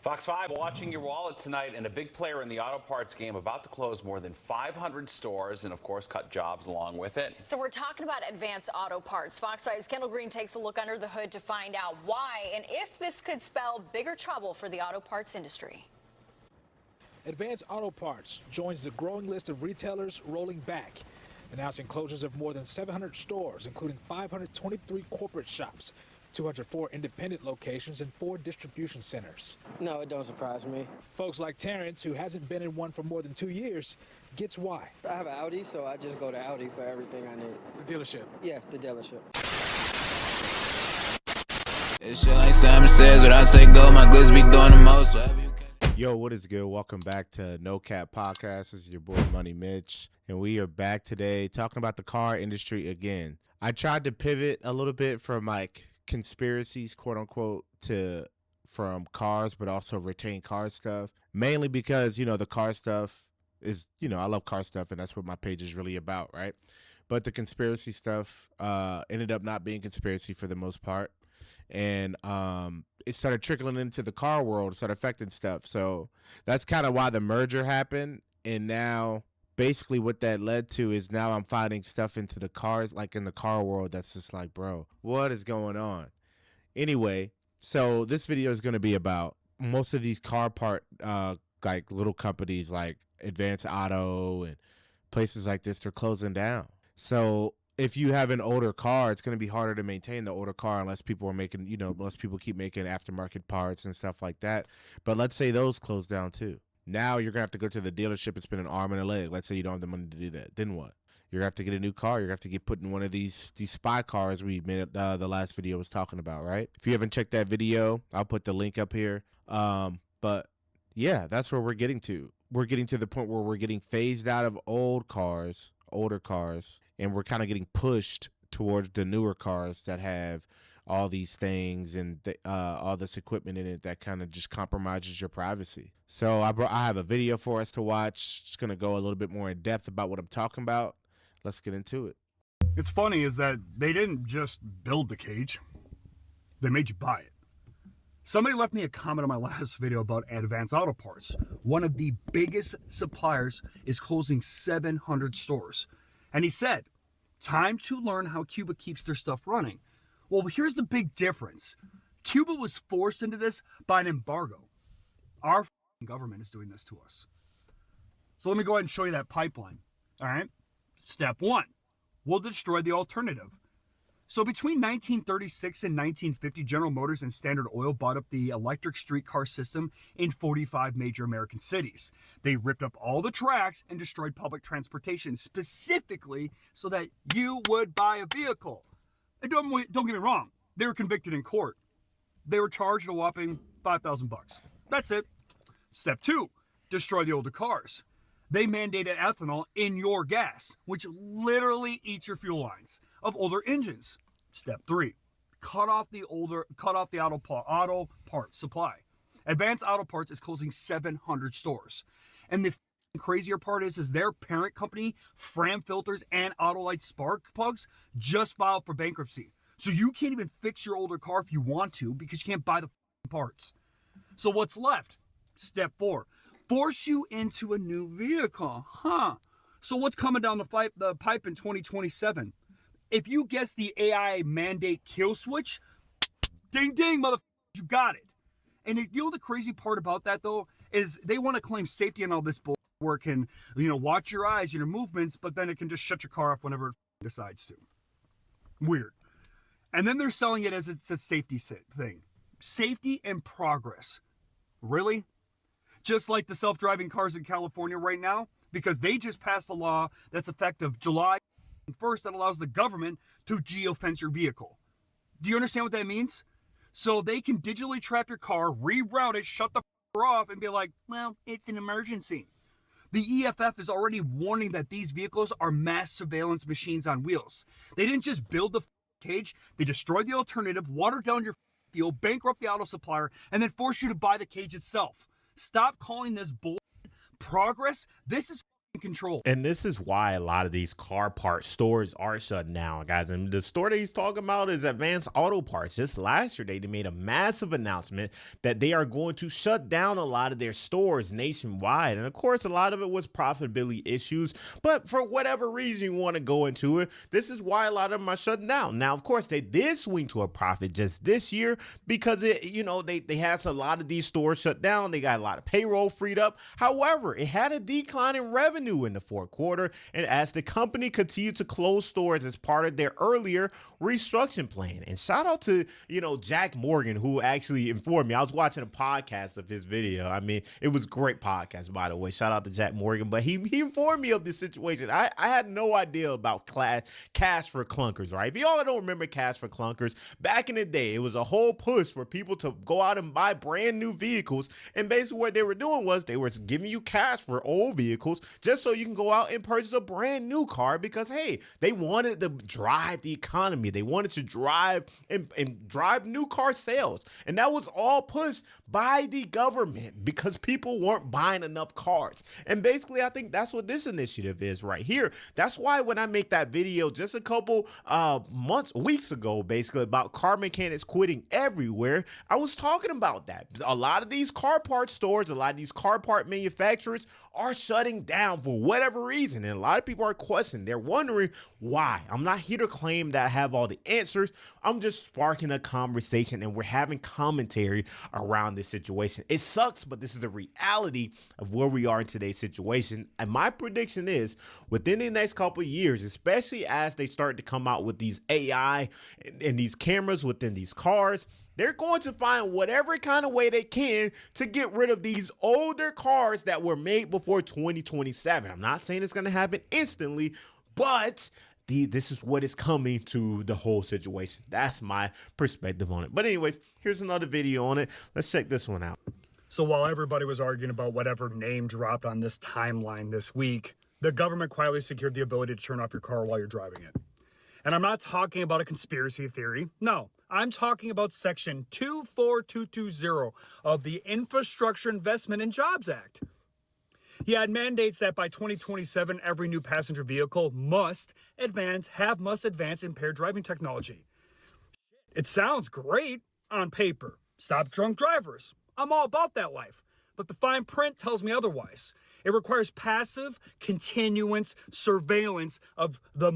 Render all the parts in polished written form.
Fox 5 watching your wallet tonight, and a big player in the auto parts game about to close more than 500 stores and, of course, cut jobs along with it. So we're talking about Advance Auto Parts. Fox 5's Kendall Green takes a look under the hood to find out why and if this could spell bigger trouble for the auto parts industry. Advance Auto Parts joins the growing list of retailers rolling back, announcing closures of more than 700 stores, including 523 corporate shops, 204 independent locations, and 4 distribution centers. No, it don't surprise me. Folks like Terrence, who hasn't been in one for more than 2 years, gets why. I have an Audi, so I just go to Audi for everything I need. The dealership. Yeah, the dealership. It's shit like Simon says, what I say go, my goods be doing the most. Yo, what is good? Welcome back to No Cap Podcast. This is your boy Money Mitch, and we are back today talking about the car industry again. I tried to pivot a little bit from like conspiracies, quote unquote, from cars, but also retain car stuff, mainly because, the car stuff is, I love car stuff, and that's what my page is really about, right? But the conspiracy stuff ended up not being conspiracy for the most part. And it started trickling into the car world, started affecting stuff. So that's kind of why the merger happened. And now basically what that led to is now I'm finding stuff into the cars, like in the car world, that's just like, bro, what is going on? Anyway, so this video is going to be about most of these car part, like little companies like Advance Auto and places like this, they're closing down. So if you have an older car, it's going to be harder to maintain the older car unless people are making, unless people keep making aftermarket parts and stuff like that. But let's say those close down too. Now you're going to have to go to the dealership and spend an arm and a leg. Let's say you don't have the money to do that. Then what? You're going to have to get a new car. You're going to have to get put in one of these spy cars we made the last video was talking about, right? If you haven't checked that video, I'll put the link up here. But yeah, that's where we're getting to. We're getting to the point where we're getting phased out of older cars, and we're kind of getting pushed towards the newer cars that have all these things and all this equipment in it that kind of just compromises your privacy. So I have a video for us to watch. It's going to go a little bit more in depth about what I'm talking about. Let's get into it. It's funny is that they didn't just build the cage, they made you buy it. Somebody left me a comment on my last video about Advance Auto Parts. One of the biggest suppliers is closing 700 stores. And he said, time to learn how Cuba keeps their stuff running. Well, here's the big difference. Cuba was forced into this by an embargo. Our government is doing this to us. So let me go ahead and show you that pipeline. All right. Step 1, we'll destroy the alternative. So between 1936 and 1950, General Motors and Standard Oil bought up the electric streetcar system in 45 major American cities. They ripped up all the tracks and destroyed public transportation, specifically so that you would buy a vehicle. And don't get me wrong, they were convicted in court. They were charged a whopping $5,000 bucks. That's it. Step 2, destroy the older cars. They mandated ethanol in your gas, which literally eats your fuel lines of older engines. Step 3, cut off the auto parts supply. Advance Auto Parts is closing 700 stores. And the crazier part is their parent company, Fram Filters and Autolite Spark Plugs, just filed for bankruptcy. So you can't even fix your older car if you want to because you can't buy the parts. So what's left? Step 4, force you into a new vehicle. So what's coming down the pipe in 2027? If you guess the AI mandate Killsiwtch, ding ding, motherfucker, you got it. And the crazy part about that though is they want to claim safety and all this bull where it can, watch your eyes, your movements, but then it can just shut your car off whenever it decides to. Weird. And then they're selling it as it's a safety thing. Safety and progress. Really? Just like the self-driving cars in California right now, because they just passed a law that's effective July 1st that allows the government to geofence your vehicle. Do you understand what that means? So they can digitally trap your car, reroute it, shut the off, and be like, well, it's an emergency. The EFF is already warning that these vehicles are mass surveillance machines on wheels. They didn't just build the cage, they destroyed the alternative, watered down your fuel, bankrupt the auto supplier, and then force you to buy the cage itself. Stop calling this bull progress. This is control. And this is why a lot of these car parts stores are shut down, guys. And the store that he's talking about is Advanced Auto Parts. Just last year, they made a massive announcement that they are going to shut down a lot of their stores nationwide. And of course, a lot of it was profitability issues. But for whatever reason you want to go into it, this is why a lot of them are shutting down. Now, of course, they did swing to a profit just this year because they had a lot of these stores shut down. They got a lot of payroll freed up. However, it had a decline in revenue in the fourth quarter, and as the company continued to close stores as part of their earlier restructuring plan. And shout out to Jack Morgan, who actually informed me. I was watching a podcast of his video. I mean, it was a great podcast, by the way. Shout out to Jack Morgan, but he informed me of this situation. I had no idea about cash for clunkers, right? If y'all don't remember cash for clunkers, back in the day, it was a whole push for people to go out and buy brand new vehicles, and basically what they were doing was they were giving you cash for old vehicles just so you can go out and purchase a brand new car because, hey, they wanted to drive the economy. They wanted to drive and drive new car sales. And that was all pushed by the government because people weren't buying enough cars. And basically, I think that's what this initiative is right here. That's why when I make that video just a couple weeks ago, basically about car mechanics quitting everywhere, I was talking about that. A lot of these car part stores, a lot of these car part manufacturers are shutting down for whatever reason. And a lot of people are questioning. They're wondering why. I'm not here to claim that I have all the answers. I'm just sparking a conversation and we're having commentary around this situation. It sucks, but this is the reality of where we are in today's situation. And my prediction is within the next couple of years, especially as they start to come out with these AI and these cameras within these cars, they're going to find whatever kind of way they can to get rid of these older cars that were made before 2027. I'm not saying it's going to happen instantly, but this is what is coming to the whole situation. That's my perspective on it. But anyways, here's another video on it. Let's check this one out. So while everybody was arguing about whatever name dropped on this timeline this week, the government quietly secured the ability to turn off your car while you're driving it. And I'm not talking about a conspiracy theory. No, I'm talking about Section 24220 of the Infrastructure Investment and Jobs Act. Yeah, it mandates that by 2027, every new passenger vehicle must advance impaired driving technology. It sounds great on paper. Stop drunk drivers. I'm all about that life. But the fine print tells me otherwise. It requires passive, continuous surveillance of the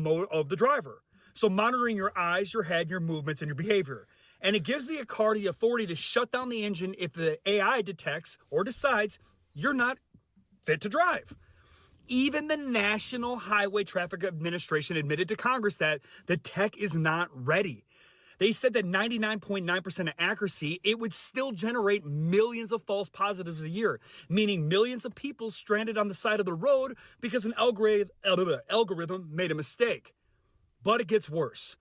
driver. So monitoring your eyes, your head, your movements, and your behavior. And it gives the car the authority to shut down the engine if the AI detects or decides you're not fit to drive. Even the National Highway Traffic Administration admitted to Congress that the tech is not ready. They said that 99.9% accuracy, it would still generate millions of false positives a year, meaning millions of people stranded on the side of the road because an algorithm made a mistake. But it gets worse.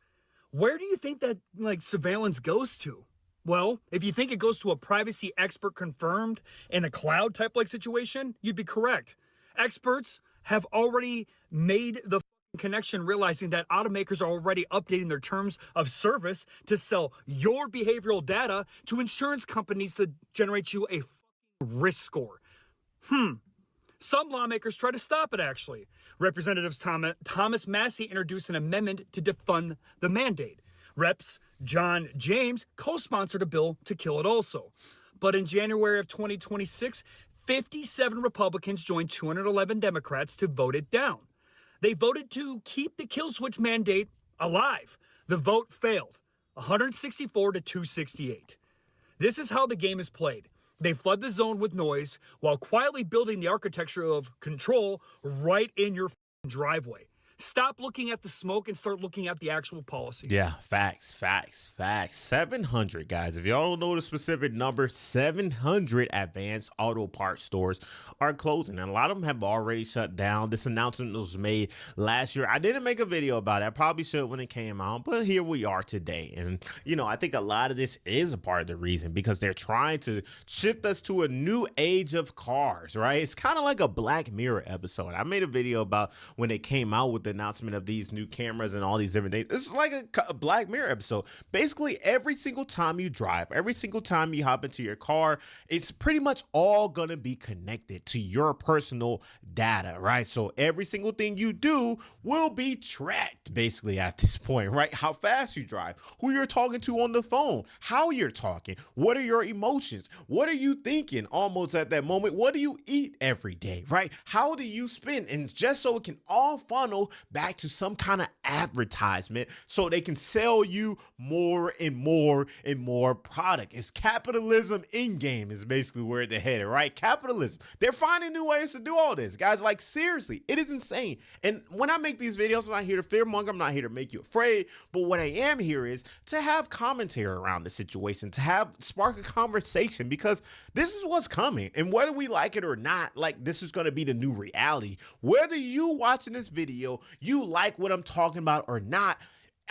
Where do you think that surveillance goes to? Well, if you think it goes to a privacy expert confirmed in a cloud type situation, you'd be correct. Experts have already made the connection, realizing that automakers are already updating their terms of service to sell your behavioral data to insurance companies to generate you a risk score. Some lawmakers try to stop it, actually. Representatives Thomas Massey introduced an amendment to defund the mandate. Reps John James co-sponsored a bill to kill it also. But in January of 2026, 57 Republicans joined 211 Democrats to vote it down. They voted to keep the Killsiwtch mandate alive. The vote failed, 164 to 268. This is how the game is played. They flood the zone with noise while quietly building the architecture of control right in your driveway. Stop looking at the smoke and start looking at the actual policy. Yeah, facts. 700, guys. If y'all don't know the specific number, 700 Advanced Auto Parts stores are closing. And a lot of them have already shut down. This announcement was made last year. I didn't make a video about it. I probably should when it came out. But here we are today. And, I think a lot of this is a part of the reason because they're trying to shift us to a new age of cars, right? It's kind of like a Black Mirror episode. I made a video about when they came out with the announcement of these new cameras and all these different things. This is like a Black Mirror episode. Basically, every single time you drive, every single time you hop into your car, it's pretty much all gonna be connected to your personal data, right? So every single thing you do will be tracked basically at this point, right? How fast you drive, who you're talking to on the phone, how you're talking, what are your emotions, what are you thinking almost at that moment, what do you eat every day, right? How do you spend? And just so it can all funnel back to some kind of advertisement so they can sell you more and more and more product. It's capitalism in game is basically where they're headed, right? Capitalism. They're finding new ways to do all this, guys. Like, seriously, it is insane. And when I make these videos, I'm not here to fearmonger, I'm not here to make you afraid, but what I am here is to have commentary around the situation, to have spark a conversation, because this is what's coming. And whether we like it or not, like, this is going to be the new reality. Whether you watching this video, you like what I'm talking about or not,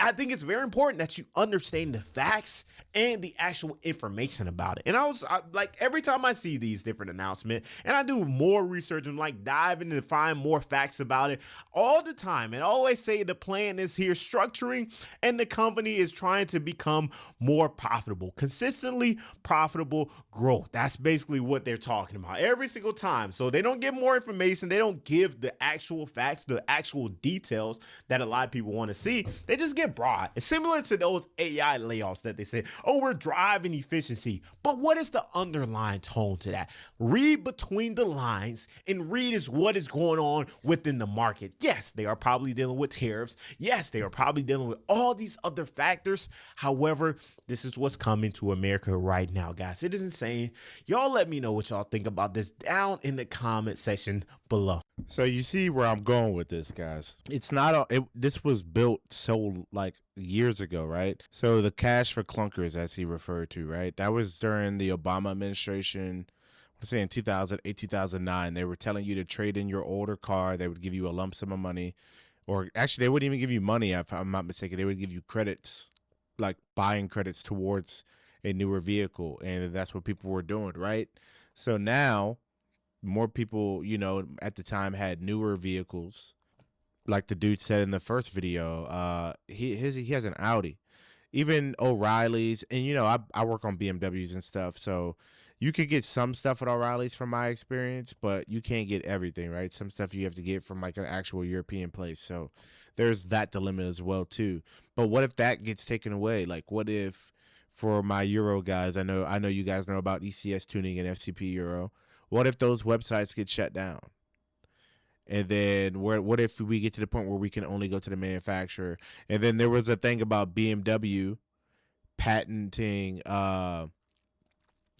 I think it's very important that you understand the facts and the actual information about it. And I like, every time I see these different announcements and I do more research and like dive into to find more facts about it all the time, and I always say the plan is here structuring and the company is trying to become more profitable, consistently profitable growth. That's basically what they're talking about every single time. So they don't give more information. They don't give the actual facts, the actual details that a lot of people want to see. They just get broad. It's similar to those AI layoffs that they say, oh, we're driving efficiency. But what is the underlying tone to that? Read between the lines and read is what is going on within the market. Yes, they are probably dealing with tariffs. Yes, they are probably dealing with all these other factors. However, this is what's coming to America right now, guys. It is insane. Y'all let me know what y'all think about this down in the comment section below. So you see where I'm going with this, guys. It's not this was built so like years ago, right? So the cash for clunkers, as he referred to, right? That was during the Obama administration. Let's say in 2008, 2009, they were telling you to trade in your older car. They would give you a lump sum of money, or actually they wouldn't even give you money if I'm not mistaken. They would give you credits, like buying credits towards a newer vehicle, and that's what people were doing, right? So now more people, you know, at the time had newer vehicles. Like the dude said in the first video, he has an Audi. Even O'Reilly's, and you know, I work on BMWs and stuff, so you could get some stuff at O'Reilly's from my experience, but you can't get everything, right? Some stuff you have to get from like an actual European place. So there's that dilemma as well too. But what if that gets taken away? Like, what if for my Euro guys, I know you guys know about ECS tuning and FCP Euro. What if those websites get shut down? And then what if we get to the point where we can only go to the manufacturer? And then there was a thing about BMW patenting,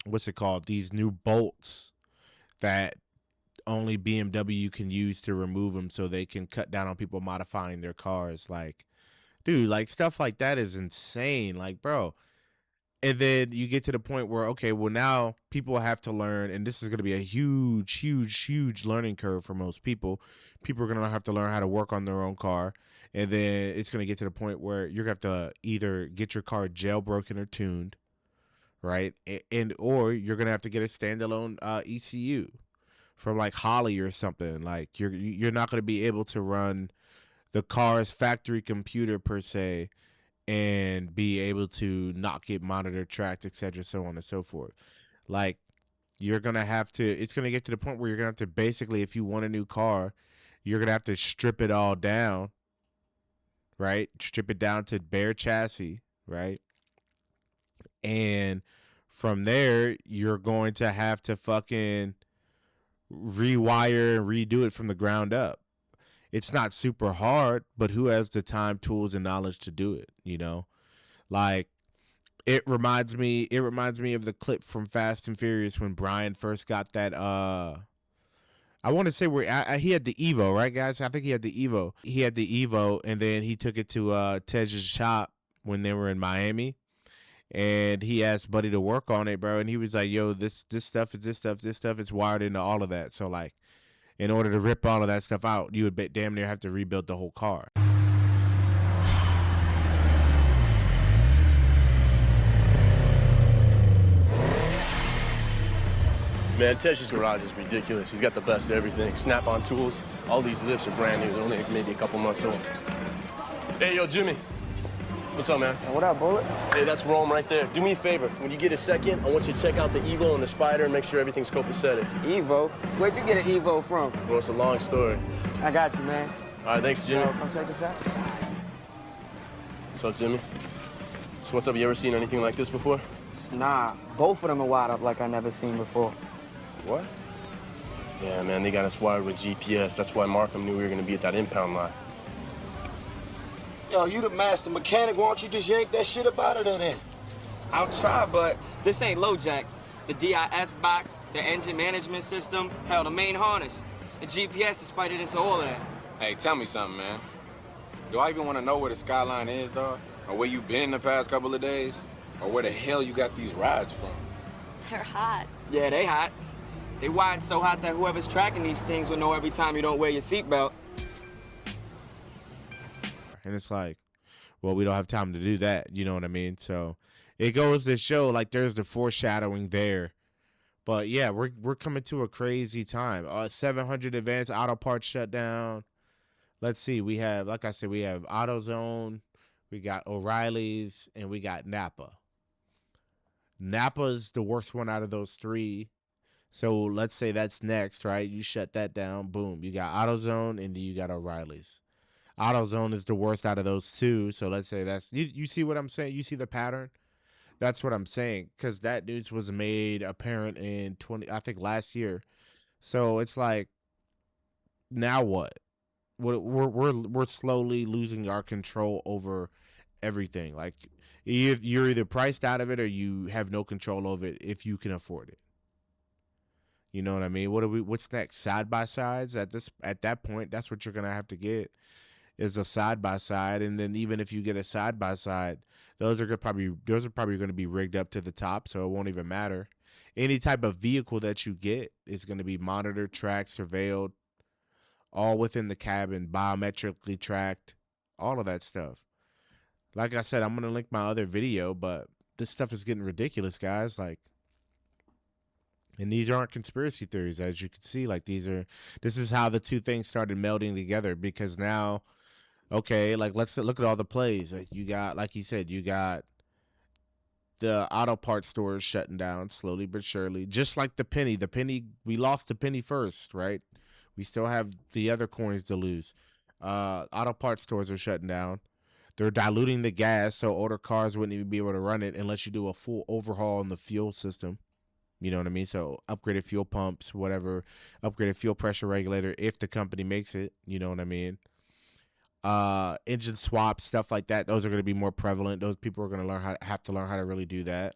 what's it called? These new bolts that only BMW can use to remove them so they can cut down on people modifying their cars. Like, dude, like stuff like that is insane. Like, bro. And then you get to the point where, okay, well, now people have to learn, and this is going to be a huge, huge, huge learning curve for most people. People are going to have to learn how to work on their own car. And then it's going to get to the point where you're going to have to either get your car jailbroken or tuned, right? Or you're going to have to get a standalone ECU from like Holley or something. Like you're not going to be able to run the car's factory computer per se and be able to not get monitored, tracked, etc., so on and so forth. Like, you're going to have to, it's going to get to the point where you're going to have to basically, if you want a new car, you're going to have to strip it all down, right? Strip it down to bare chassis, right? And from there, you're going to have to fucking rewire and redo it from the ground up. It's not super hard, but who has the time, tools, and knowledge to do it, you know? Like, it reminds me of the clip from Fast and Furious when Brian first got that, I want to say he had the Evo, right, guys? I think he had the Evo. He had the Evo, and then he took it to Tej's shop when they were in Miami, and he asked Buddy to work on it, bro, and he was like, yo, this stuff is wired into all of that, so, like, in order to rip all of that stuff out, you would damn near have to rebuild the whole car. Man, Tesh's garage is ridiculous. He's got the best of everything. Snap-on tools. All these lifts are brand new. They're only maybe a couple months old. Hey, yo, Jimmy. What's up, man? What up, Bullet? Hey, that's Rome right there. Do me a favor. When you get a second, I want you to check out the Eagle and the Spider and make sure everything's copacetic. Evo? Where'd you get an Evo from? Well, it's a long story. I got you, man. All right, thanks, Jimmy. Yo, come check this out. What's up, Jimmy? So what's up? You ever seen anything like this before? Nah, both of them are wired up like I never seen before. What? Yeah, man, they got us wired with GPS. That's why Markham knew we were going to be at that impound lot. Yo, you the master mechanic. Why don't you just yank that shit up out of there then? I'll try, but this ain't low jack. The DIS box, the engine management system, hell, the main harness. The GPS is spited into all of that. Hey, tell me something, man. Do I even want to know where the skyline is, dog? Or where you been the past couple of days? Or where the hell you got these rides from? They're hot. Yeah, they hot. They wired so hot that whoever's tracking these things will know every time you don't wear your seatbelt. And it's like, well, we don't have time to do that. You know what I mean? So it goes to show, like, there's the foreshadowing there. But yeah, we're coming to a crazy time. 700 advanced auto parts shut down. Let's see. We have, like I said, we have AutoZone, we got O'Reilly's, and we got Napa. Napa's the worst one out of those three. So let's say that's next, right? You shut that down. Boom. You got AutoZone, and then you got O'Reilly's. AutoZone is the worst out of those two. So let's say that's, you see what I'm saying? You see the pattern? That's what I'm saying, because that news was made apparent in I think last year. So it's like, now what? We're slowly losing our control over everything. Like, you're either priced out of it or you have no control over it if you can afford it. You know what I mean? What's next? Side by sides at that point, that's what you're gonna have to get, is a side by side. And then even if you get a side by side, those are probably going to be rigged up to the top, so it won't even matter. Any type of vehicle that you get is going to be monitored, tracked, surveilled, all within the cabin, biometrically tracked, all of that stuff. Like I said, I'm going to link my other video, but this stuff is getting ridiculous, guys. Like, and these aren't conspiracy theories, as you can see. Like, this is how the two things started melding together, because now, okay, like, let's look at all the plays. Like, you got, like he said, you got the auto parts stores shutting down slowly but surely, just like the penny. The penny, we lost the penny first, right? We still have the other coins to lose. Auto parts stores are shutting down. They're diluting the gas, so older cars wouldn't even be able to run it unless you do a full overhaul on the fuel system. You know what I mean? So upgraded fuel pumps, whatever, upgraded fuel pressure regulator, if the company makes it. You know what I mean? Engine swaps, stuff like that. Those are going to be more prevalent. Those people are going to have to learn how to really do that.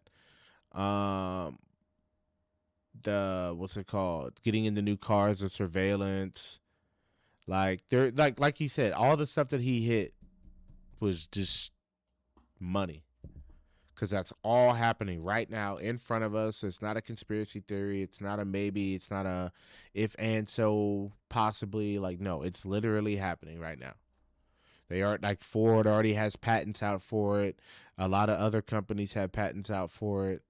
What's it called? Getting into new cars, the surveillance. Like, they're like he said, all the stuff that he hit was just money, because that's all happening right now in front of us. It's not a conspiracy theory. It's not a maybe. It's not a if and so possibly. Like, no, it's literally happening right now. They are, like, Ford already has patents out for it. A lot of other companies have patents out for it.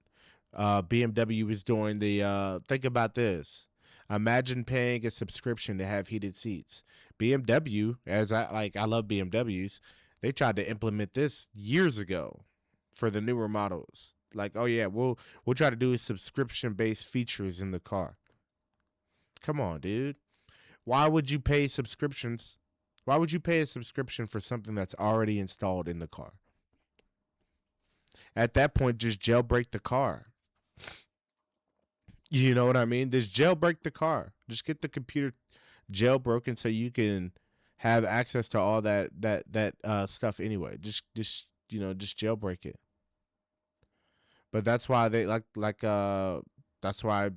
BMW is doing the think about this. Imagine paying a subscription to have heated seats. BMW, I love BMWs, they tried to implement this years ago for the newer models. Like, oh yeah, we'll try to do subscription-based features in the car. Come on, dude. Why would you pay subscriptions? Why would you pay a subscription for something that's already installed in the car? At that point, just jailbreak the car. You know what I mean? Just jailbreak the car. Just get the computer jailbroken so you can have access to all that stuff anyway. Just jailbreak it. But that's why they that's why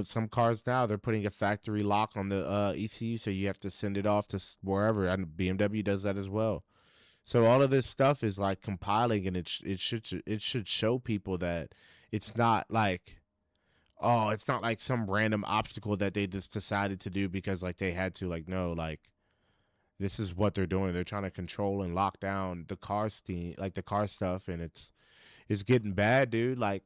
some cars now, they're putting a factory lock on the ECU, so you have to send it off to wherever. And BMW does that as well. So all of this stuff is like compiling, and it should show people that it's not like, oh, it's not like some random obstacle that they just decided to do because, like, they had to. Like, no, like, this is what they're doing. They're trying to control and lock down the car stuff, and it's getting bad, dude. Like,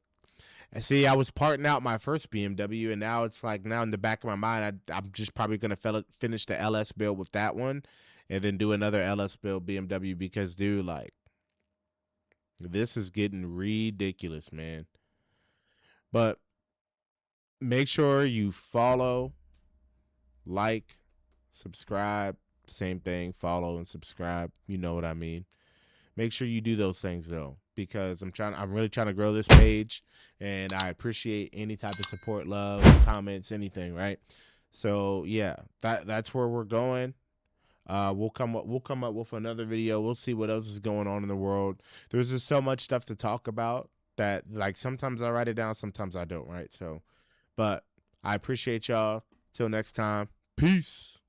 And see, I was parting out my first BMW, and now it's like, now in the back of my mind, I'm just probably going to finish the LS build with that one and then do another LS build BMW because, dude, like, this is getting ridiculous, man. But make sure you follow, like, subscribe. Same thing, follow and subscribe. You know what I mean. Make sure you do those things, though, because I'm really trying to grow this page, and I appreciate any type of support, love, comments, anything, right? So yeah, that's where we're going. We'll come up with another video. We'll see what else is going on in the world. There's just so much stuff to talk about that, like, sometimes I write it down, sometimes I don't, right? So, but I appreciate y'all. Till next time, peace.